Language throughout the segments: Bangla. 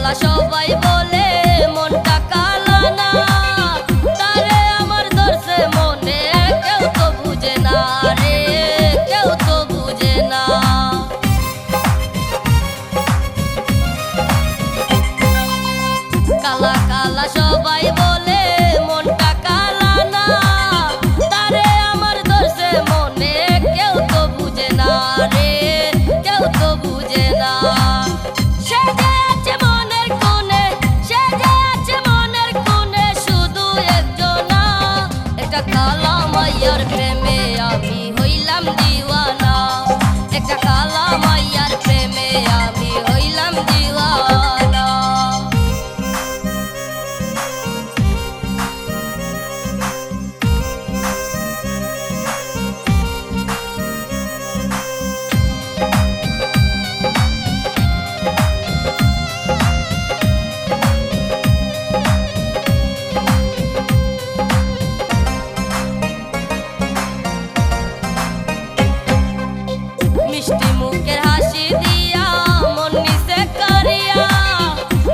কালা সবাই বলে মনটা কালা না, তারে আমার ধরছে মনে কেউ তো বুঝে না রে, কেউ তো বুঝে না। কালা কালা সবাই বলে মনটা কালা না, তারে আমার ধরছে মনে কেউ তো বুঝে না রে, কেউ তো বুঝে না। সে যে আছে মনের কোণে, সে যে আছে মনের কোণে শুধু একজনা, একটা কালা মাইয়ার প্রেমে আমি হইলাম দিওয়ানা, একটা কালা মাইয়ার প্রেমে আমি হইলাম দিওয়ানা। মিষ্টি মুখের হাসি দিয়া মন নিচে করিয়া,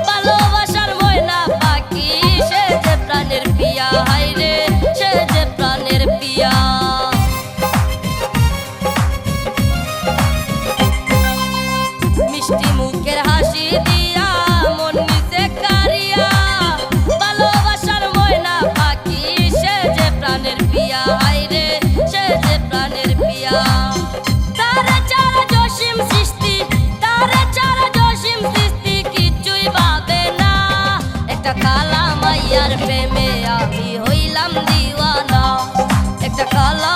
ভালোবাসার ময়না পাখি সে যে প্রাণের পিয়া, হায়রে সে যে প্রাণের পিয়া। মিষ্টি মুখের হাসি দিয়া মন নিচে করিয়া, ভালোবাসার ময়না পাখি সে যে প্রাণের পিয়া, হায়রে সে যে প্রাণের পিয়া। তারে ছাড়া জসিম সৃষ্টি, তারে ছাড়া জসিম সৃষ্টি কিছুই ভাবে না, একটা কালা মাইয়ার প্রেমে আমি হইলাম দিওয়ানা, একটা কালা